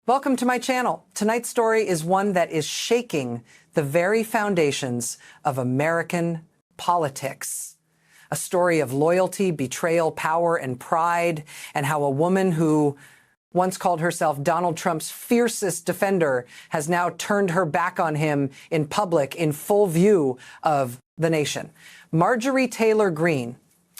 Welcome to my channel. Tonight's story is one that is shaking the very foundations of American politics. A story of loyalty, betrayal, power, and pride, and how a woman who once called herself Donald Trump's fiercest defender has now turned her back on him in public in full view of the nation. Marjorie Taylor Greene,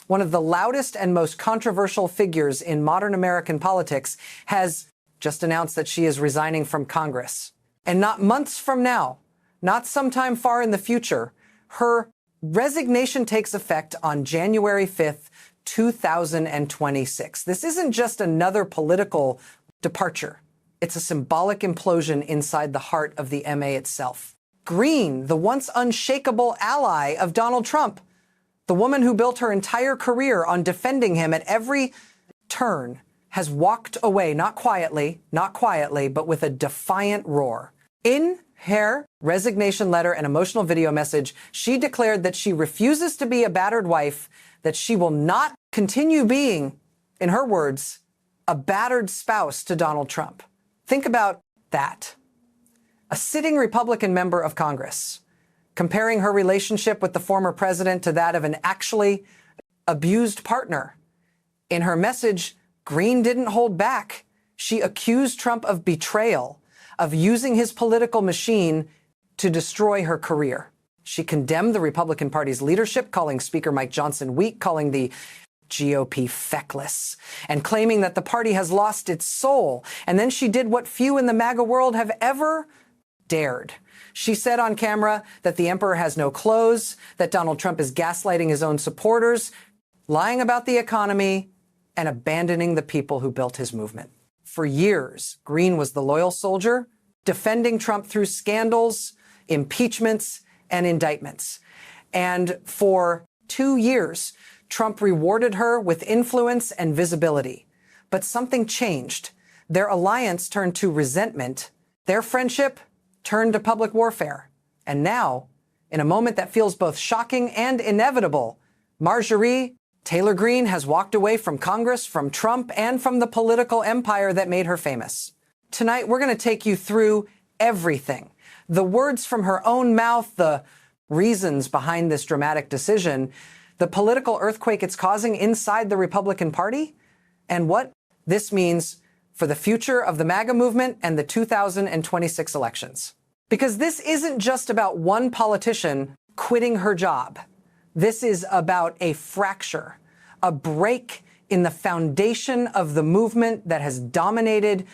one of the loudest and most controversial figures in modern American politics, has just announced that she is resigning from Congress. And not months from now, not sometime far in the future, her resignation takes effect on January 5th, 2026. This isn't just another political departure. It's a symbolic implosion inside the heart of the MA itself. Greene, the once unshakable ally of Donald Trump, the woman who built her entire career on defending him at every turn, has walked away, not quietly, but with a defiant roar. In her resignation letter and emotional video message, she declared that she refuses to be a battered wife, that she will not continue being, in her words, a battered spouse to Donald Trump. Think about that. A sitting Republican member of Congress comparing her relationship with the former president to that of an actually abused partner. In her message, Greene didn't hold back. She accused Trump of betrayal, of using his political machine to destroy her career. She condemned the Republican Party's leadership, calling Speaker Mike Johnson weak, calling the GOP feckless, and claiming that the party has lost its soul. And then she did what few in the MAGA world have ever dared. She said on camera that the emperor has no clothes, that Donald Trump is gaslighting his own supporters, lying about the economy, and abandoning the people who built his movement. For years, Greene was the loyal soldier, defending Trump through scandals, impeachments, and indictments. And for 2 years, Trump rewarded her with influence and visibility. But something changed. Their alliance turned to resentment. Their friendship turned to public warfare. And now, in a moment that feels both shocking and inevitable, Marjorie Taylor Greene has walked away from Congress, from Trump, and from the political empire that made her famous. Tonight, we're going to take you through everything. The words from her own mouth, the reasons behind this dramatic decision, the political earthquake it's causing inside the Republican Party, and what this means for the future of the MAGA movement and the 2026 elections. Because this isn't just about one politician quitting her job. This is about a fracture, a break in the foundation of the movement that has dominated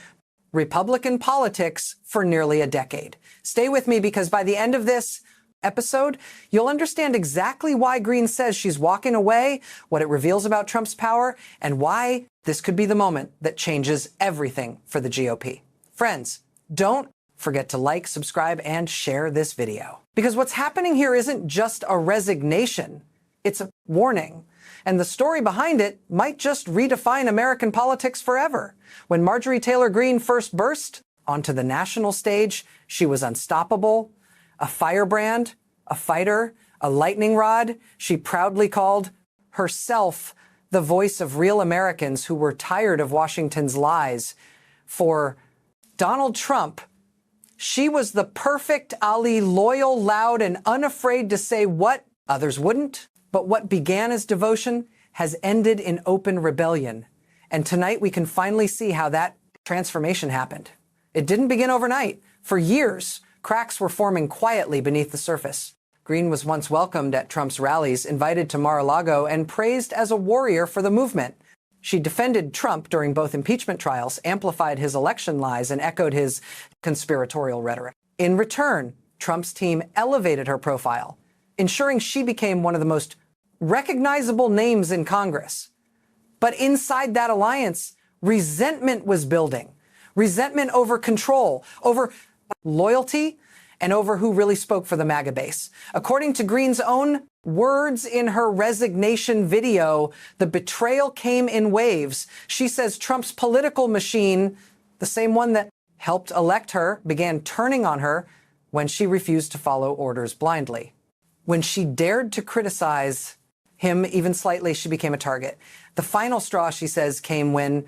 Republican politics for nearly a decade. Stay with me, because by the end of this episode, you'll understand exactly why Greene says she's walking away, what it reveals about Trump's power, and why this could be the moment that changes everything for the GOP. Friends, don't forget to like, subscribe, and share this video. Because what's happening here isn't just a resignation, it's a warning. And the story behind it might just redefine American politics forever. When Marjorie Taylor Greene first burst onto the national stage, she was unstoppable, a firebrand, a fighter, a lightning rod. She proudly called herself the voice of real Americans who were tired of Washington's lies. For Donald Trump, she was the perfect ally, loyal, loud, and unafraid to say what others wouldn't. But what began as devotion has ended in open rebellion. And tonight we can finally see how that transformation happened. It didn't begin overnight. For years, cracks were forming quietly beneath the surface. Greene was once welcomed at Trump's rallies, invited to Mar-a-Lago, and praised as a warrior for the movement. She defended Trump during both impeachment trials, amplified his election lies, and echoed his conspiratorial rhetoric. In return, Trump's team elevated her profile, ensuring she became one of the most recognizable names in Congress. But inside that alliance, resentment was building. Resentment over control, over loyalty, and over who really spoke for the MAGA base. According to Greene's own words in her resignation video, the betrayal came in waves. She says Trump's political machine, the same one that helped elect her, began turning on her when she refused to follow orders blindly. When she dared to criticize him even slightly, she became a target. The final straw, she says, came when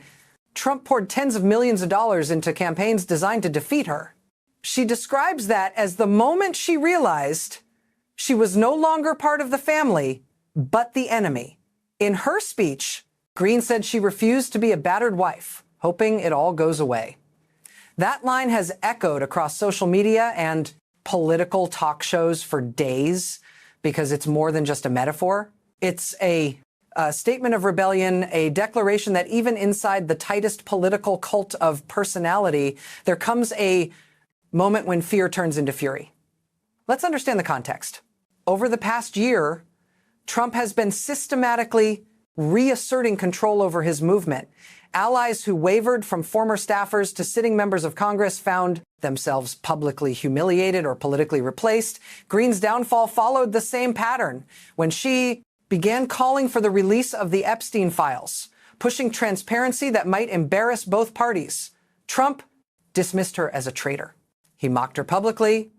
Trump poured tens of millions of dollars into campaigns designed to defeat her. She describes that as the moment she realized she was no longer part of the family, but the enemy. In her speech, Greene said she refused to be a battered wife, hoping it all goes away. That line has echoed across social media and political talk shows for days because it's more than just a metaphor. It's a statement of rebellion, a declaration that even inside the tightest political cult of personality, there comes a moment when fear turns into fury. Let's understand the context. Over the past year, Trump has been systematically reasserting control over his movement. Allies who wavered from former staffers to sitting members of Congress found themselves publicly humiliated or politically replaced. Greene's downfall followed the same pattern when she began calling for the release of the Epstein files, pushing transparency that might embarrass both parties. Trump dismissed her as a traitor. He mocked her publicly,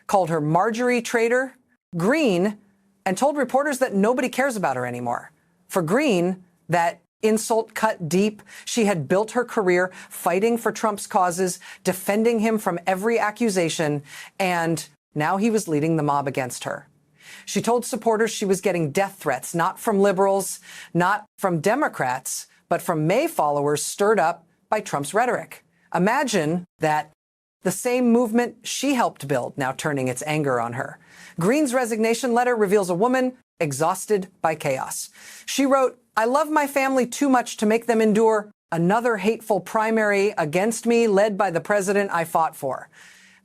called her Marjorie Taylor Greene, and told reporters that nobody cares about her anymore. For Greene, that insult cut deep. She had built her career fighting for Trump's causes, defending him from every accusation, and now he was leading the mob against her. She told supporters she was getting death threats, not from liberals, not from Democrats, but from May followers stirred up by Trump's rhetoric. Imagine that the same movement she helped build now turning its anger on her. Greene's resignation letter reveals a woman exhausted by chaos. She wrote, "I love my family too much to make them endure another hateful primary against me led by the president I fought for."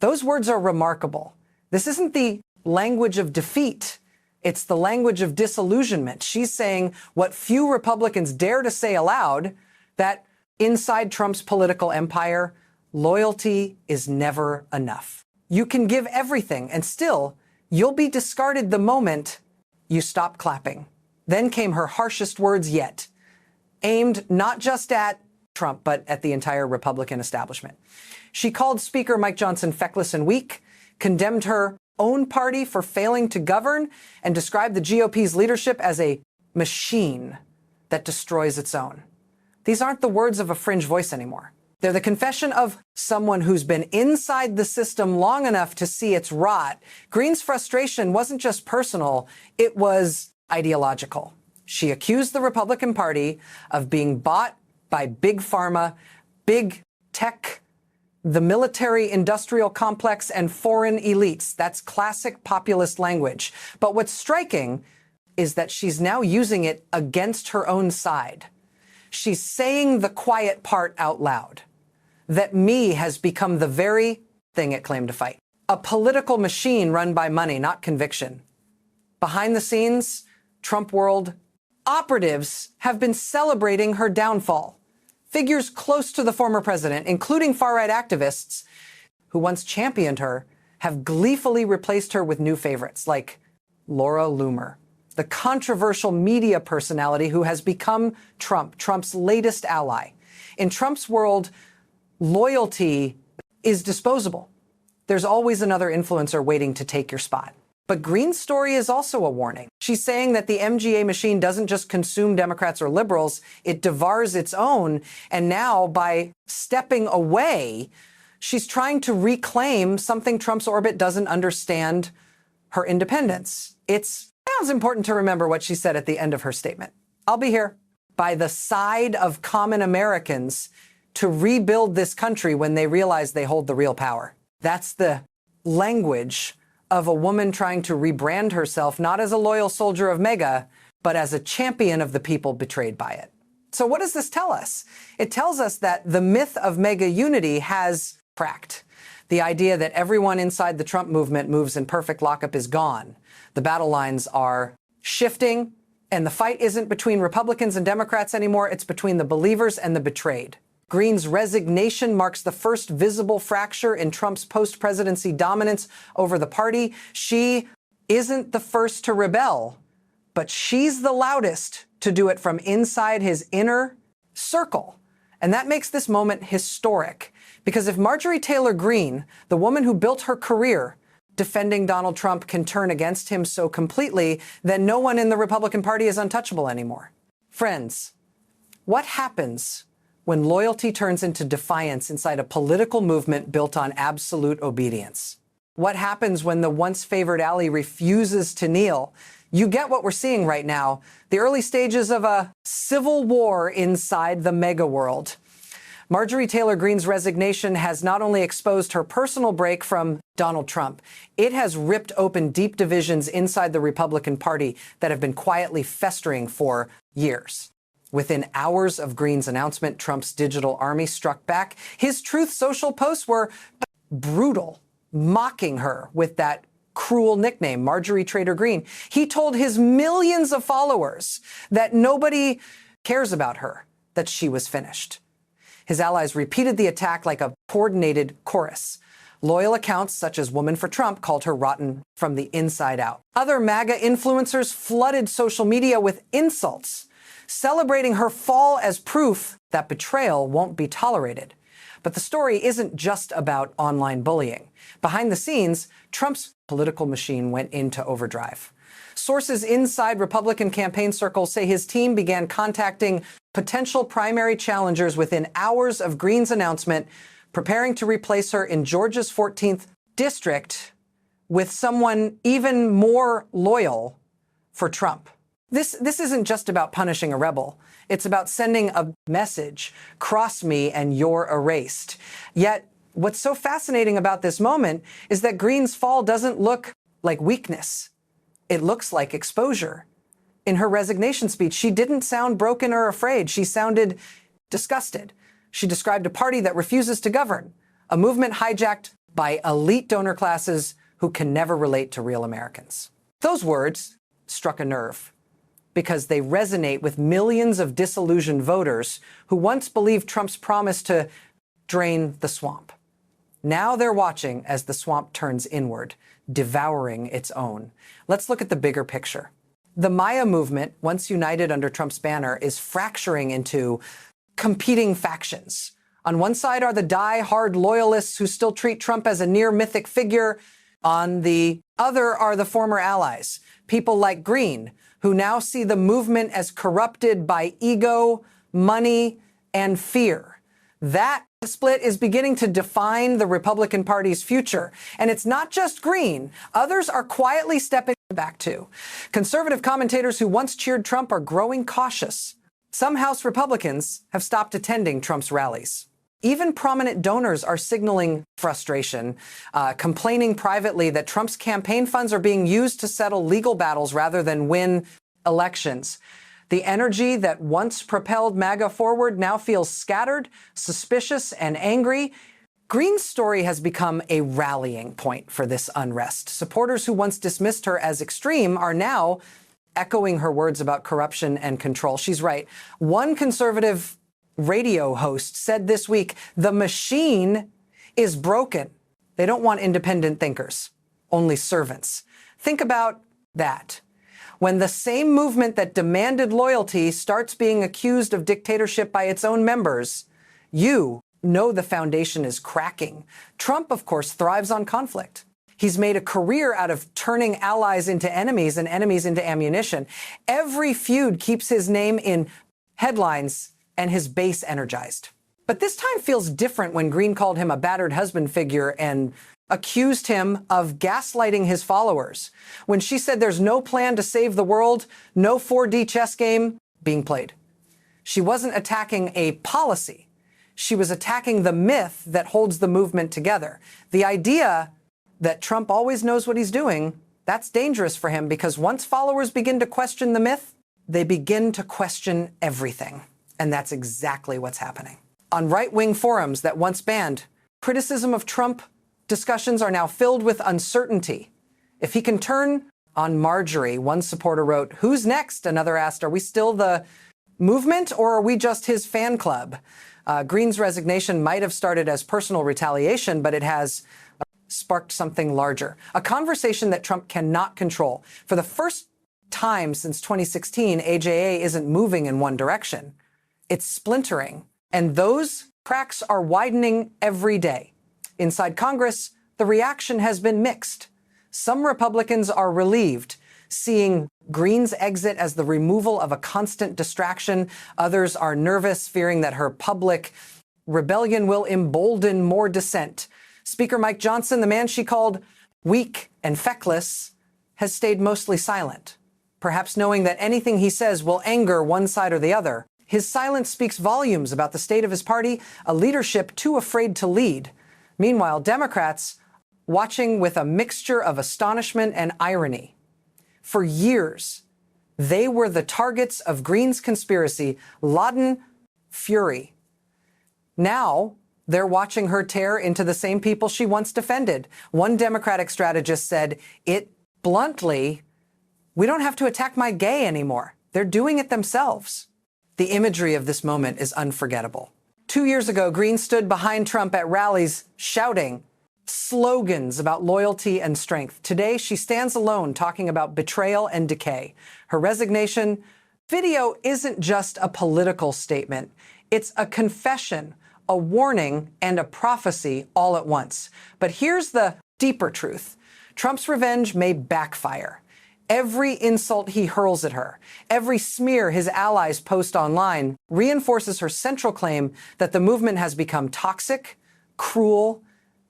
Those words are remarkable. This isn't the language of defeat. It's the language of disillusionment. She's saying what few Republicans dare to say aloud, that inside Trump's political empire, loyalty is never enough. You can give everything and still you'll be discarded the moment you stop clapping. Then came her harshest words yet, aimed not just at Trump, but at the entire Republican establishment. She called Speaker Mike Johnson feckless and weak, condemned her own party for failing to govern, and described the GOP's leadership as a machine that destroys its own. These aren't the words of a fringe voice anymore. They're the confession of someone who's been inside the system long enough to see its rot. Greene's frustration wasn't just personal, it was ideological. She accused the Republican Party of being bought by big pharma, big tech, the military-industrial complex, and foreign elites. That's classic populist language. But what's striking is that she's now using it against her own side. She's saying the quiet part out loud, that me has become the very thing it claimed to fight. A political machine run by money, not conviction. Behind the scenes, Trump world operatives have been celebrating her downfall. Figures close to the former president, including far-right activists who once championed her, have gleefully replaced her with new favorites like Laura Loomer, the controversial media personality who has become Trump's latest ally. In Trump's world, loyalty is disposable. There's always another influencer waiting to take your spot. But Greene's story is also a warning. She's saying that the MGA machine doesn't just consume Democrats or liberals, it devours its own. And now, by stepping away, she's trying to reclaim something Trump's orbit doesn't understand: her independence. It sounds important to remember what she said at the end of her statement. "I'll be here by the side of common Americans to rebuild this country when they realize they hold the real power." That's the language of a woman trying to rebrand herself not as a loyal soldier of MAGA, but as a champion of the people betrayed by it. So what does this tell us? It tells us that the myth of MAGA unity has cracked. The idea that everyone inside the Trump movement moves in perfect lockup is gone. The battle lines are shifting, and the fight isn't between Republicans and Democrats anymore. It's between the believers and the betrayed. Greene's resignation marks the first visible fracture in Trump's post-presidency dominance over the party. She isn't the first to rebel, but she's the loudest to do it from inside his inner circle. And that makes this moment historic, because if Marjorie Taylor Greene, the woman who built her career defending Donald Trump, can turn against him so completely, then no one in the Republican Party is untouchable anymore. Friends, what happens when loyalty turns into defiance inside a political movement built on absolute obedience. What happens when the once favored ally refuses to kneel? You get what we're seeing right now, the early stages of a civil war inside the mega world. Marjorie Taylor Greene's resignation has not only exposed her personal break from Donald Trump, it has ripped open deep divisions inside the Republican Party that have been quietly festering for years. Within hours of Greene's announcement, Trump's digital army struck back. His Truth Social posts were brutal, mocking her with that cruel nickname, Marjorie Taylor Greene. He told his millions of followers that nobody cares about her, that she was finished. His allies repeated the attack like a coordinated chorus. Loyal accounts such as Woman for Trump called her rotten from the inside out. Other MAGA influencers flooded social media with insults, celebrating her fall as proof that betrayal won't be tolerated. But the story isn't just about online bullying. Behind the scenes, Trump's political machine went into overdrive. Sources inside Republican campaign circles say his team began contacting potential primary challengers within hours of Greene's announcement, preparing to replace her in Georgia's 14th district with someone even more loyal for Trump. This isn't just about punishing a rebel. It's about sending a message, cross me and you're erased. Yet, what's so fascinating about this moment is that Greene's fall doesn't look like weakness. It looks like exposure. In her resignation speech, she didn't sound broken or afraid. She sounded disgusted. She described a party that refuses to govern, a movement hijacked by elite donor classes who can never relate to real Americans. Those words struck a nerve because they resonate with millions of disillusioned voters who once believed Trump's promise to drain the swamp. Now they're watching as the swamp turns inward, devouring its own. Let's look at the bigger picture. The Maya movement, once united under Trump's banner, is fracturing into competing factions. On one side are the die-hard loyalists who still treat Trump as a near-mythic figure. On the other are the former allies, people like Greene, who now see the movement as corrupted by ego, money, and fear. That split is beginning to define the Republican Party's future. And it's not just Greene. Others are quietly stepping back too. Conservative commentators who once cheered Trump are growing cautious. Some House Republicans have stopped attending Trump's rallies. Even prominent donors are signaling frustration, complaining privately that Trump's campaign funds are being used to settle legal battles rather than win elections. The energy that once propelled MAGA forward now feels scattered, suspicious, and angry. Greene's story has become a rallying point for this unrest. Supporters who once dismissed her as extreme are now echoing her words about corruption and control. She's right. One conservative radio host said this week, the machine is broken. They don't want independent thinkers, only servants. Think about that. When the same movement that demanded loyalty starts being accused of dictatorship by its own members, you know the foundation is cracking. Trump, of course, thrives on conflict. He's made a career out of turning allies into enemies and enemies into ammunition. Every feud keeps his name in headlines and his base energized. But this time feels different when Greene called him a battered husband figure and accused him of gaslighting his followers. When she said there's no plan to save the world, no 4D chess game being played. She wasn't attacking a policy. She was attacking the myth that holds the movement together. The idea that Trump always knows what he's doing, that's dangerous for him because once followers begin to question the myth, they begin to question everything. And that's exactly what's happening. On right-wing forums that once banned, criticism of Trump discussions are now filled with uncertainty. If he can turn on Marjorie, one supporter wrote, "Who's next?" Another asked, "Are we still the movement or are we just his fan club?" Greene's resignation might have started as personal retaliation, but it has sparked something larger. A conversation that Trump cannot control. For the first time since 2016, AJA isn't moving in one direction. It's splintering. And those cracks are widening every day. Inside Congress, the reaction has been mixed. Some Republicans are relieved, seeing Greene's exit as the removal of a constant distraction. Others are nervous, fearing that her public rebellion will embolden more dissent. Speaker Mike Johnson, the man she called weak and feckless, has stayed mostly silent, perhaps knowing that anything he says will anger one side or the other. His silence speaks volumes about the state of his party, a leadership too afraid to lead. Meanwhile, Democrats watching with a mixture of astonishment and irony. For years, they were the targets of Greene's conspiracy, laden fury. Now, they're watching her tear into the same people she once defended. One Democratic strategist said, it bluntly, we don't have to attack my gay anymore. They're doing it themselves. The imagery of this moment is unforgettable. 2 years ago, Greene stood behind Trump at rallies shouting slogans about loyalty and strength. Today, she stands alone talking about betrayal and decay. Her resignation video isn't just a political statement. It's a confession, a warning, and a prophecy all at once. But here's the deeper truth. Trump's revenge may backfire. Every insult he hurls at her, every smear his allies post online, reinforces her central claim that the movement has become toxic, cruel,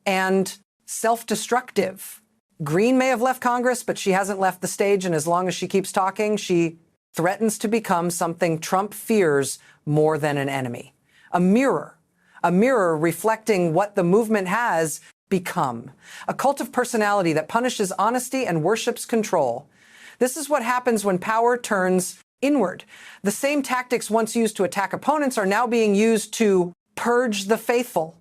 and self-destructive. Greene may have left Congress, but she hasn't left the stage, and as long as she keeps talking, she threatens to become something Trump fears more than an enemy. A mirror reflecting what the movement has become. A cult of personality that punishes honesty and worships control. This is what happens when power turns inward. The same tactics once used to attack opponents are now being used to purge the faithful.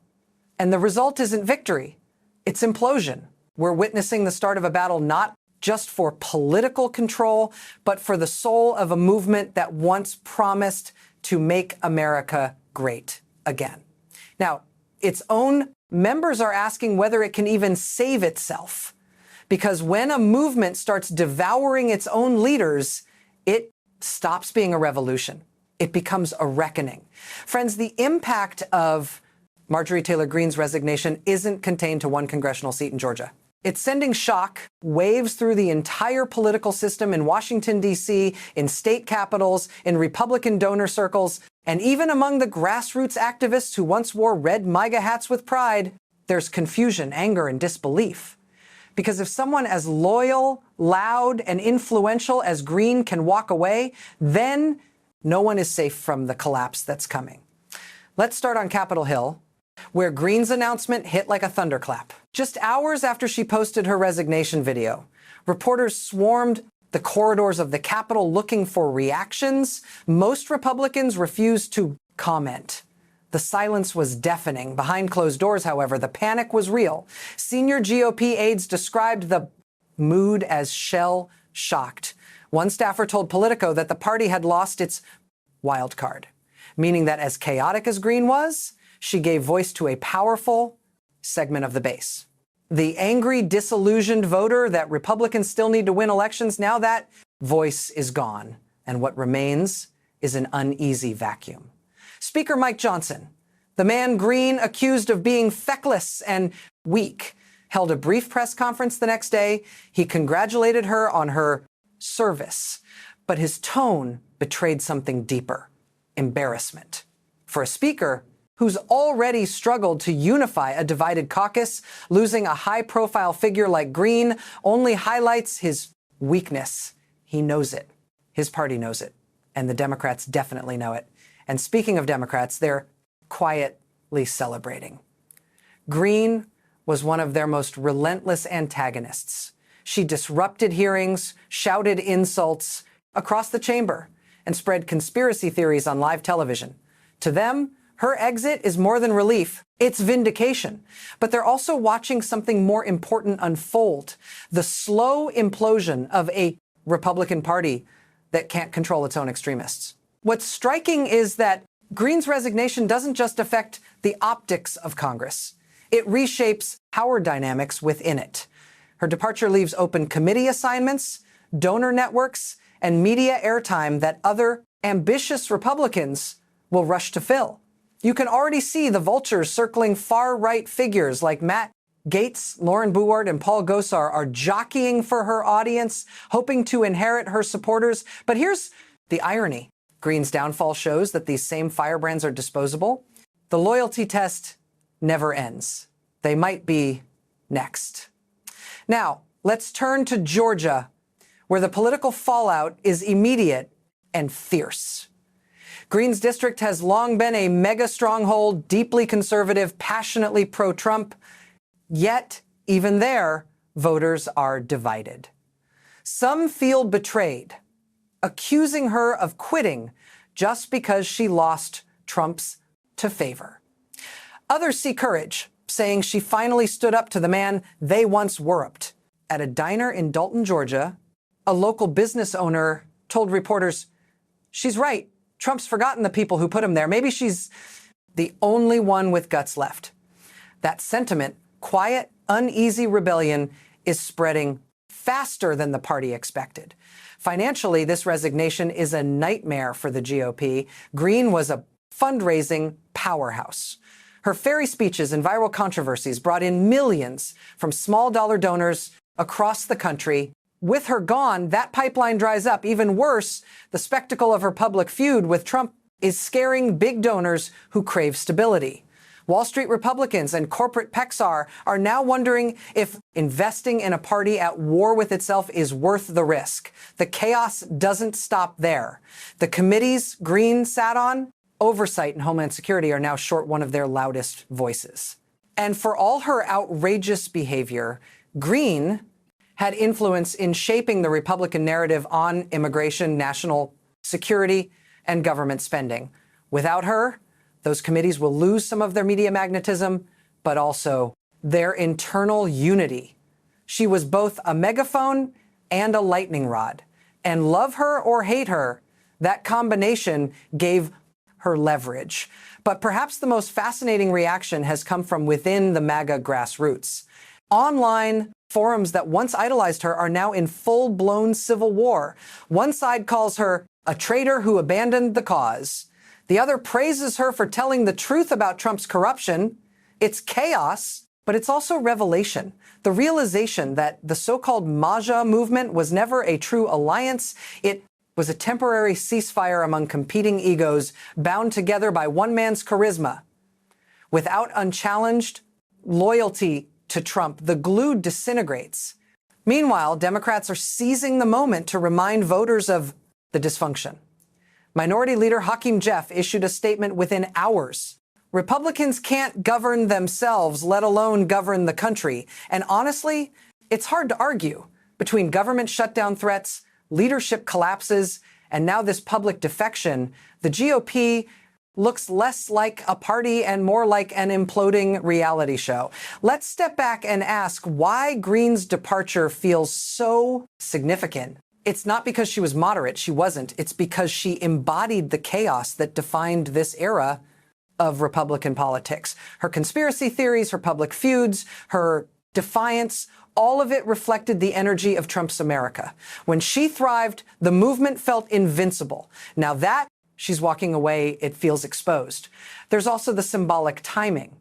And the result isn't victory, it's implosion. We're witnessing the start of a battle not just for political control, but for the soul of a movement that once promised to make America great again. Now, its own members are asking whether it can even save itself. Because when a movement starts devouring its own leaders, it stops being a revolution. It becomes a reckoning. Friends, the impact of Marjorie Taylor Greene's resignation isn't contained to one congressional seat in Georgia. It's sending shock waves through the entire political system in Washington, D.C., in state capitals, in Republican donor circles, and even among the grassroots activists who once wore red MAGA hats with pride. There's confusion, anger, and disbelief. Because if someone as loyal, loud, and influential as Greene can walk away, then no one is safe from the collapse that's coming. Let's start on Capitol Hill, where Greene's announcement hit like a thunderclap. Just hours after she posted her resignation video, reporters swarmed the corridors of the Capitol looking for reactions. Most Republicans refused to comment. The silence was deafening. Behind closed doors, however, the panic was real. Senior GOP aides described the mood as shell-shocked. One staffer told Politico that the party had lost its wild card, meaning that as chaotic as Greene was, she gave voice to a powerful segment of the base. The angry, disillusioned voter that Republicans still need to win elections, now that voice is gone, and what remains is an uneasy vacuum. Speaker Mike Johnson, the man Greene accused of being feckless and weak, held a brief press conference the next day. He congratulated her on her service, but his tone betrayed something deeper: embarrassment. For a speaker who's already struggled to unify a divided caucus, losing a high-profile figure like Greene only highlights his weakness. He knows it. His party knows it. And the Democrats definitely know it. And speaking of Democrats, they're quietly celebrating. Greene was one of their most relentless antagonists. She disrupted hearings, shouted insults across the chamber, and spread conspiracy theories on live television. To them, her exit is more than relief, it's vindication. But they're also watching something more important unfold: the slow implosion of a Republican Party that can't control its own extremists. What's striking is that Greene's resignation doesn't just affect the optics of Congress. It reshapes power dynamics within it. Her departure leaves open committee assignments, donor networks, and media airtime that other ambitious Republicans will rush to fill. You can already see the vultures circling far-right figures like Matt Gates, Lauren Boewert, and Paul Gosar are jockeying for her audience, hoping to inherit her supporters. But here's the irony. Greene's downfall shows that these same firebrands are disposable. The loyalty test never ends. They might be next. Now, let's turn to Georgia, where the political fallout is immediate and fierce. Greene's district has long been a mega stronghold, deeply conservative, passionately pro-Trump. Yet, even there, voters are divided. Some feel betrayed, accusing her of quitting just because she lost Trump's to favor. Others see courage, saying she finally stood up to the man they once worshiped. At a diner in Dalton, Georgia, a local business owner told reporters, "She's right. Trump's forgotten the people who put him there. Maybe she's the only one with guts left." That sentiment, quiet, uneasy rebellion, is spreading faster than the party expected. Financially, this resignation is a nightmare for the GOP. Greene was a fundraising powerhouse. Her fairy speeches and viral controversies brought in millions from small-dollar donors across the country. With her gone, that pipeline dries up. Even worse, the spectacle of her public feud with Trump is scaring big donors who crave stability. Wall Street Republicans and corporate PEXAR are now wondering if investing in a party at war with itself is worth the risk. The chaos doesn't stop there. The committees Greene sat on, Oversight and Homeland Security, are now short one of their loudest voices. And for all her outrageous behavior, Greene had influence in shaping the Republican narrative on immigration, national security, and government spending. Without her, those committees will lose some of their media magnetism, but also their internal unity. She was both a megaphone and a lightning rod. And love her or hate her, that combination gave her leverage. But perhaps the most fascinating reaction has come from within the MAGA grassroots. Online forums that once idolized her are now in full-blown civil war. One side calls her a traitor who abandoned the cause. The other praises her for telling the truth about Trump's corruption. It's chaos, but it's also revelation. The realization that the so-called MAGA movement was never a true alliance. It was a temporary ceasefire among competing egos bound together by one man's charisma. Without unchallenged loyalty to Trump, the glue disintegrates. Meanwhile, Democrats are seizing the moment to remind voters of the dysfunction. Minority Leader Hakeem Jeff issued a statement within hours. Republicans can't govern themselves, let alone govern the country. And honestly, it's hard to argue. Between government shutdown threats, leadership collapses, and now this public defection, the GOP looks less like a party and more like an imploding reality show. Let's step back and ask why Greene's departure feels so significant. It's not because she was moderate. She wasn't. It's because she embodied the chaos that defined this era of Republican politics. Her conspiracy theories, her public feuds, her defiance, all of it reflected the energy of Trump's America. When she thrived, the movement felt invincible. Now that she's walking away, it feels exposed. There's also the symbolic timing.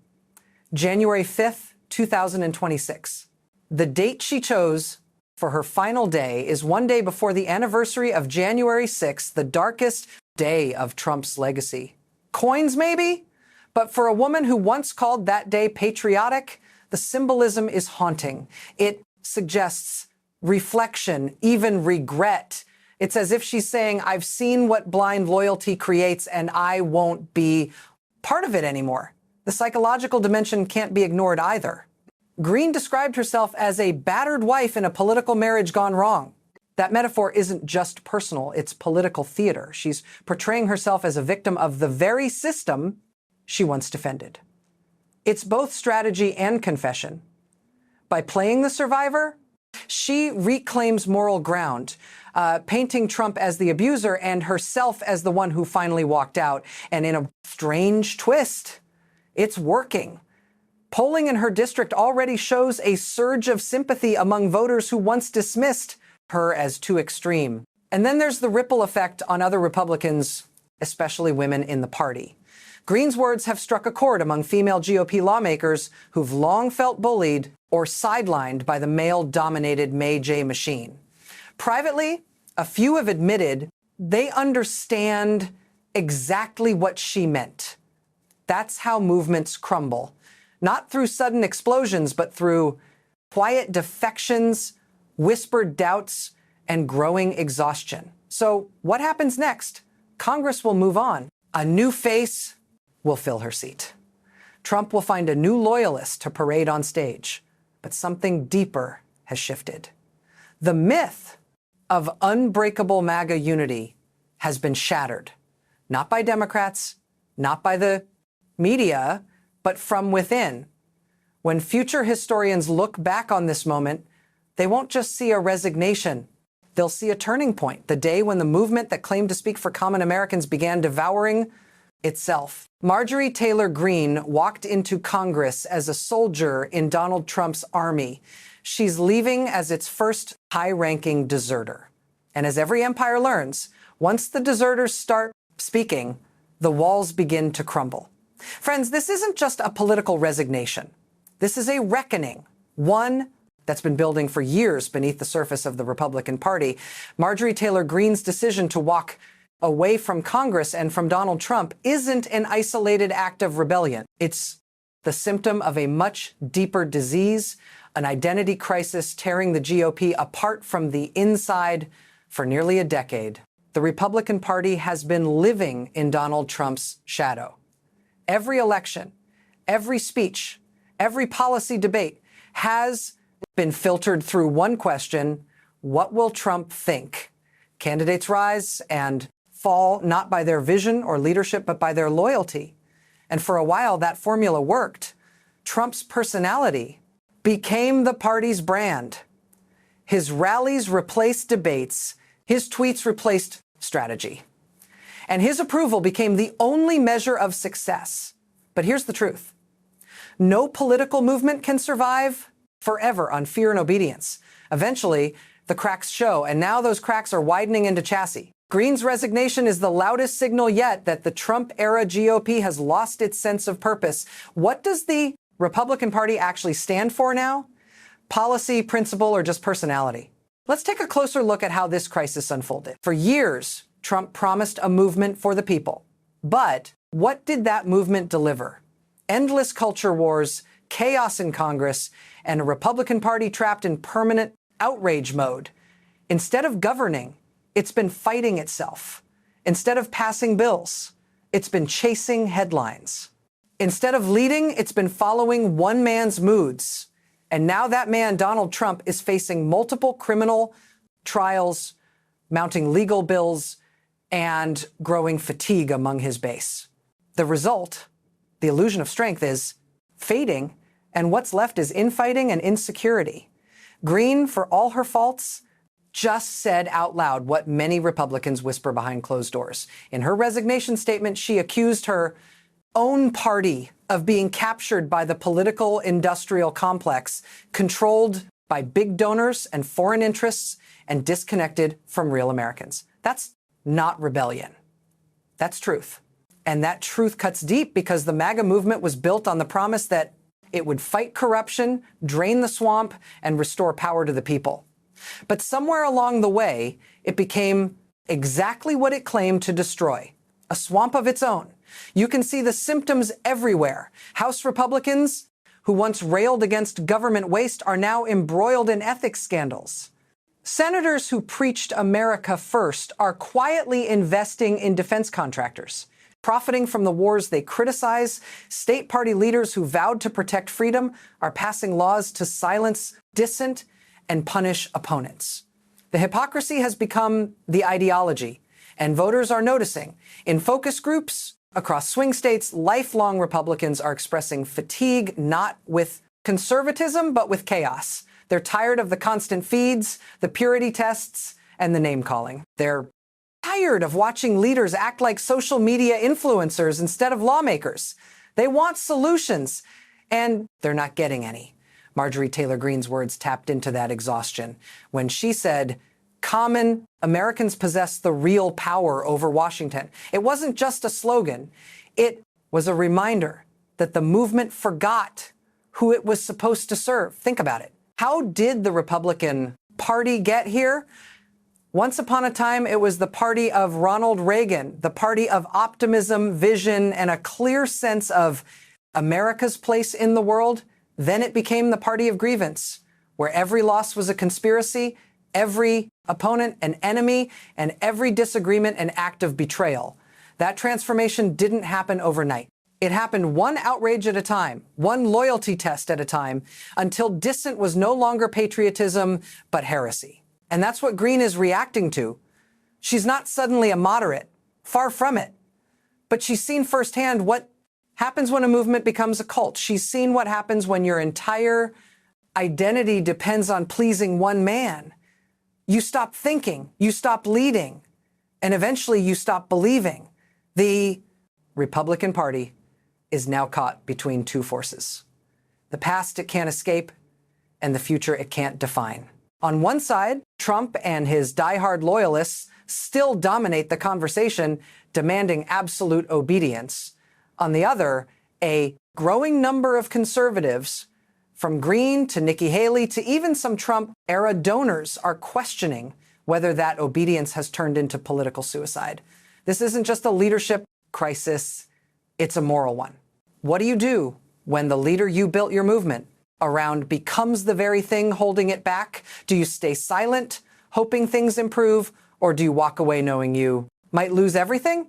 January 5th, 2026. The date she chose for her final day is one day before the anniversary of January 6th, the darkest day of Trump's legacy. Coins, maybe? But for a woman who once called that day patriotic, the symbolism is haunting. It suggests reflection, even regret. It's as if she's saying, I've seen what blind loyalty creates and I won't be part of it anymore. The psychological dimension can't be ignored either. Greene described herself as a battered wife in a political marriage gone wrong. That metaphor isn't just personal, it's political theater. She's portraying herself as a victim of the very system she once defended. It's both strategy and confession. By playing the survivor, she reclaims moral ground, painting Trump as the abuser and herself as the one who finally walked out. And in a strange twist, it's working. Polling in her district already shows a surge of sympathy among voters who once dismissed her as too extreme. And then there's the ripple effect on other Republicans, especially women in the party. Greene's words have struck a chord among female GOP lawmakers who've long felt bullied or sidelined by the male-dominated May-J machine. Privately, a few have admitted they understand exactly what she meant. That's how movements crumble. Not through sudden explosions, but through quiet defections, whispered doubts, and growing exhaustion. So what happens next? Congress will move on. A new face will fill her seat. Trump will find a new loyalist to parade on stage. But something deeper has shifted. The myth of unbreakable MAGA unity has been shattered. Not by Democrats, not by the media, but from within. When future historians look back on this moment, they won't just see a resignation. They'll see a turning point, the day when the movement that claimed to speak for common Americans began devouring itself. Marjorie Taylor Greene walked into Congress as a soldier in Donald Trump's army. She's leaving as its first high-ranking deserter. And as every empire learns, once the deserters start speaking, the walls begin to crumble. Friends, this isn't just a political resignation. This is a reckoning, one that's been building for years beneath the surface of the Republican Party. Marjorie Taylor Greene's decision to walk away from Congress and from Donald Trump isn't an isolated act of rebellion. It's the symptom of a much deeper disease, an identity crisis tearing the GOP apart from the inside for nearly a decade. The Republican Party has been living in Donald Trump's shadow. Every election, every speech, every policy debate has been filtered through one question: what will Trump think? Candidates rise and fall not by their vision or leadership, but by their loyalty. And for a while, that formula worked. Trump's personality became the party's brand. His rallies replaced debates. His tweets replaced strategy. And his approval became the only measure of success. But here's the truth. No political movement can survive forever on fear and obedience. Eventually, the cracks show, and now those cracks are widening into chassis. Greene's resignation is the loudest signal yet that the Trump-era GOP has lost its sense of purpose. What does the Republican Party actually stand for now? Policy, principle, or just personality? Let's take a closer look at how this crisis unfolded. For years, Trump promised a movement for the people. But what did that movement deliver? Endless culture wars, chaos in Congress, and a Republican Party trapped in permanent outrage mode. Instead of governing, it's been fighting itself. Instead of passing bills, it's been chasing headlines. Instead of leading, it's been following one man's moods. And now that man, Donald Trump, is facing multiple criminal trials, mounting legal bills, and growing fatigue among his base. The result, the illusion of strength, is fading, and what's left is infighting and insecurity. Greene, for all her faults, just said out loud what many Republicans whisper behind closed doors. In her resignation statement, she accused her own party of being captured by the political industrial complex, controlled by big donors and foreign interests, and disconnected from real Americans. That's not rebellion. That's truth. And that truth cuts deep because the MAGA movement was built on the promise that it would fight corruption, drain the swamp, and restore power to the people. But somewhere along the way, it became exactly what it claimed to destroy: a swamp of its own. You can see the symptoms everywhere. House Republicans, who once railed against government waste, are now embroiled in ethics scandals. Senators who preached America first are quietly investing in defense contractors, profiting from the wars they criticize. State party leaders who vowed to protect freedom are passing laws to silence dissent and punish opponents. The hypocrisy has become the ideology, and voters are noticing. In focus groups across swing states, lifelong Republicans are expressing fatigue, not with conservatism, but with chaos. They're tired of the constant feeds, the purity tests, and the name-calling. They're tired of watching leaders act like social media influencers instead of lawmakers. They want solutions, and they're not getting any. Marjorie Taylor Greene's words tapped into that exhaustion when she said, "Common Americans possess the real power over Washington." It wasn't just a slogan. It was a reminder that the movement forgot who it was supposed to serve. Think about it. How did the Republican Party get here? Once upon a time, it was the party of Ronald Reagan, the party of optimism, vision, and a clear sense of America's place in the world. Then it became the party of grievance, where every loss was a conspiracy, every opponent an enemy, and every disagreement an act of betrayal. That transformation didn't happen overnight. It happened one outrage at a time, one loyalty test at a time, until dissent was no longer patriotism, but heresy. And that's what Greene is reacting to. She's not suddenly a moderate, far from it. But she's seen firsthand what happens when a movement becomes a cult. She's seen what happens when your entire identity depends on pleasing one man. You stop thinking, you stop leading, and eventually you stop believing. The Republican Party is now caught between two forces. The past it can't escape, and the future it can't define. On one side, Trump and his diehard loyalists still dominate the conversation, demanding absolute obedience. On the other, a growing number of conservatives, from Greene to Nikki Haley to even some Trump-era donors, are questioning whether that obedience has turned into political suicide. This isn't just a leadership crisis, it's a moral one. What do you do when the leader you built your movement around becomes the very thing holding it back? Do you stay silent, hoping things improve, or do you walk away knowing you might lose everything?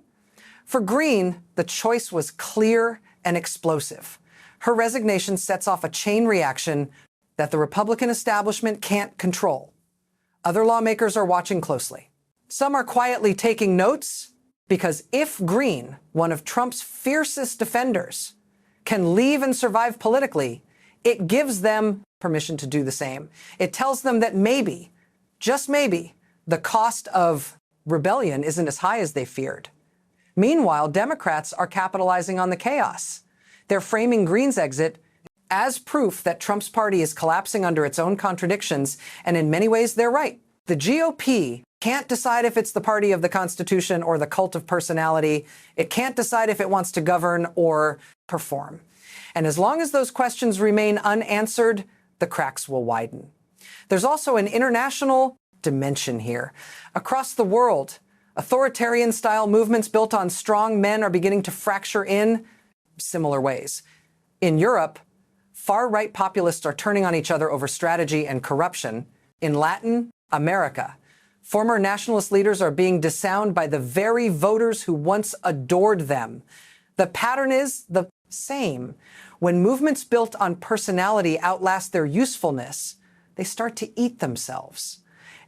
For Greene, the choice was clear and explosive. Her resignation sets off a chain reaction that the Republican establishment can't control. Other lawmakers are watching closely. Some are quietly taking notes, because if Greene, one of Trump's fiercest defenders, can leave and survive politically, it gives them permission to do the same. It tells them that maybe, just maybe, the cost of rebellion isn't as high as they feared. Meanwhile, Democrats are capitalizing on the chaos. They're framing Greene's exit as proof that Trump's party is collapsing under its own contradictions, and in many ways, they're right. The GOP can't decide if it's the party of the Constitution or the cult of personality. It can't decide if it wants to govern or perform. And as long as those questions remain unanswered, the cracks will widen. There's also an international dimension here. Across the world, authoritarian-style movements built on strong men are beginning to fracture in similar ways. In Europe, far-right populists are turning on each other over strategy and corruption. In Latin America, former nationalist leaders are being disowned by the very voters who once adored them. The pattern is the same. When movements built on personality outlast their usefulness, they start to eat themselves.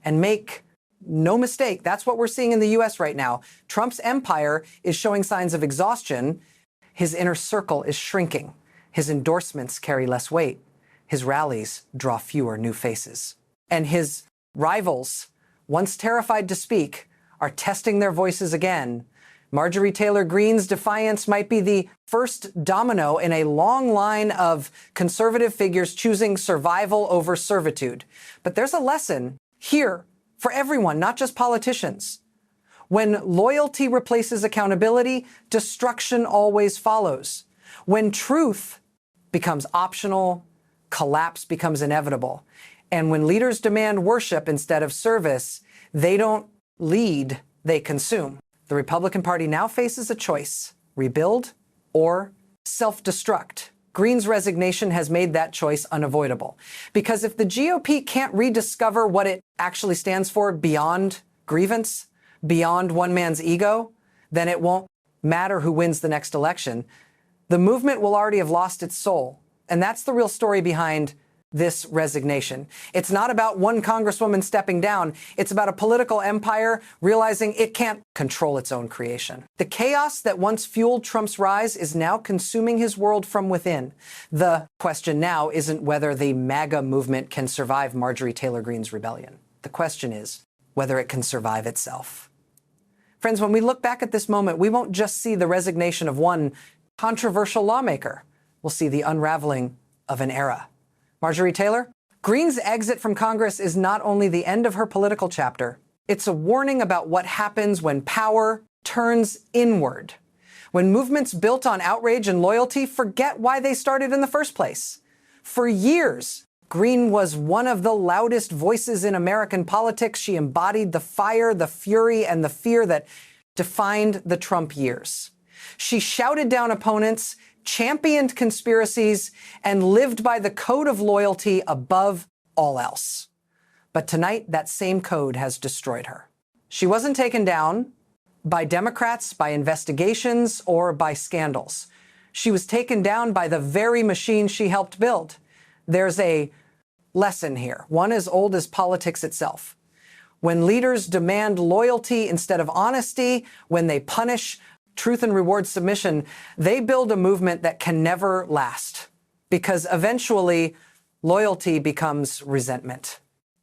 And make no mistake, that's what we're seeing in the US right now. Trump's empire is showing signs of exhaustion. His inner circle is shrinking. His endorsements carry less weight. His rallies draw fewer new faces. And his rivals, once terrified to speak, are testing their voices again. Marjorie Taylor Greene's defiance might be the first domino in a long line of conservative figures choosing survival over servitude. But there's a lesson here for everyone, not just politicians. When loyalty replaces accountability, destruction always follows. When truth becomes optional, collapse becomes inevitable. And when leaders demand worship instead of service, they don't lead, they consume. The Republican Party now faces a choice: rebuild or self-destruct. Greene's resignation has made that choice unavoidable. Because if the GOP can't rediscover what it actually stands for beyond grievance, beyond one man's ego, then it won't matter who wins the next election. The movement will already have lost its soul. And that's the real story behind this resignation. It's not about one congresswoman stepping down. It's about a political empire realizing it can't control its own creation. The chaos that once fueled Trump's rise is now consuming his world from within. The question now isn't whether the MAGA movement can survive Marjorie Taylor Greene's rebellion. The question is whether it can survive itself. Friends, when we look back at this moment, we won't just see the resignation of one controversial lawmaker. We'll see the unraveling of an era. Marjorie Taylor? Greene's exit from Congress is not only the end of her political chapter, it's a warning about what happens when power turns inward, When movements built on outrage and loyalty forget why they started in the first place. For years, Greene was one of the loudest voices in American politics. She embodied the fire, the fury, and the fear that defined the Trump years. She shouted down opponents, championed conspiracies, and lived by the code of loyalty above all else. But tonight, that same code has destroyed her. She wasn't taken down by Democrats, by investigations, or by scandals. She was taken down by the very machine she helped build. There's a lesson here, one as old as politics itself. When leaders demand loyalty instead of honesty, when they punish truth and reward submission, they build a movement that can never last, because eventually loyalty becomes resentment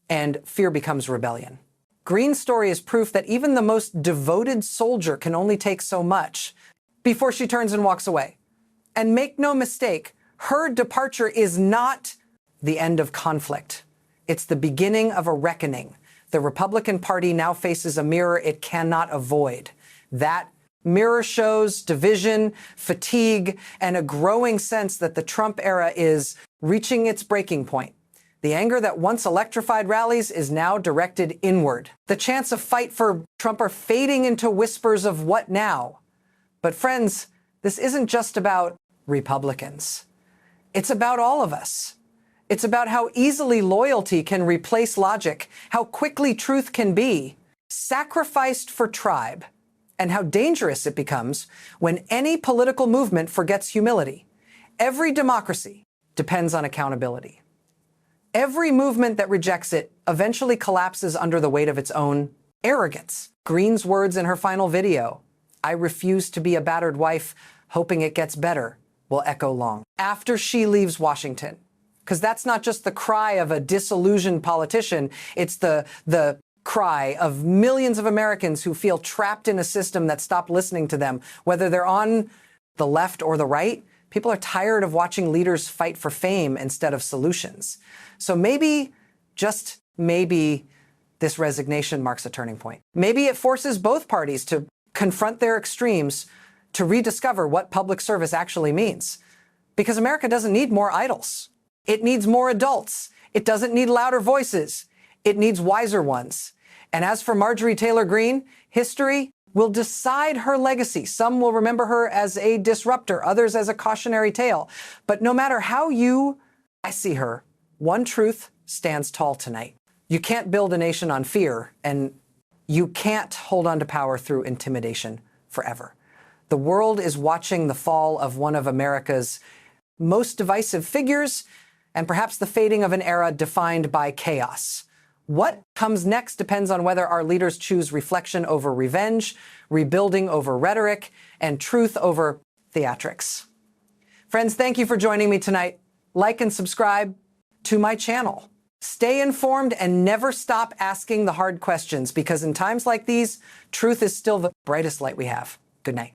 and fear becomes rebellion. Greene's story is proof that even the most devoted soldier can only take so much before she turns and walks away. And make no mistake, her departure is not the end of conflict. It's the beginning of a reckoning. The Republican Party now faces a mirror it cannot avoid. That mirror shows division, fatigue, and a growing sense that the Trump era is reaching its breaking point. The anger that once electrified rallies is now directed inward. The chants of fight for Trump are fading into whispers of what now? But friends, this isn't just about Republicans. It's about all of us. It's about how easily loyalty can replace logic, how quickly truth can be sacrificed for tribe, and how dangerous it becomes when any political movement forgets humility. Every democracy depends on accountability. Every movement that rejects it eventually collapses under the weight of its own arrogance. Greene's words in her final video, "I refuse to be a battered wife, hoping it gets better," will echo long after she leaves Washington. Because that's not just the cry of a disillusioned politician, it's the cry of millions of Americans who feel trapped in a system that stopped listening to them, whether they're on the left or the right. People are tired of watching leaders fight for fame instead of solutions. So maybe, just maybe, this resignation marks a turning point. Maybe it forces both parties to confront their extremes, to rediscover what public service actually means. Because America doesn't need more idols. It needs more adults. It doesn't need louder voices. It needs wiser ones. And as for Marjorie Taylor Greene, history will decide her legacy. Some will remember her as a disruptor, others as a cautionary tale. But no matter how I see her, one truth stands tall tonight. You can't build a nation on fear, and you can't hold on to power through intimidation forever. The world is watching the fall of one of America's most divisive figures, and perhaps the fading of an era defined by chaos. What comes next depends on whether our leaders choose reflection over revenge, rebuilding over rhetoric, and truth over theatrics. Friends, thank you for joining me tonight. Like and subscribe to my channel. Stay informed and never stop asking the hard questions, because in times like these, truth is still the brightest light we have. Good night.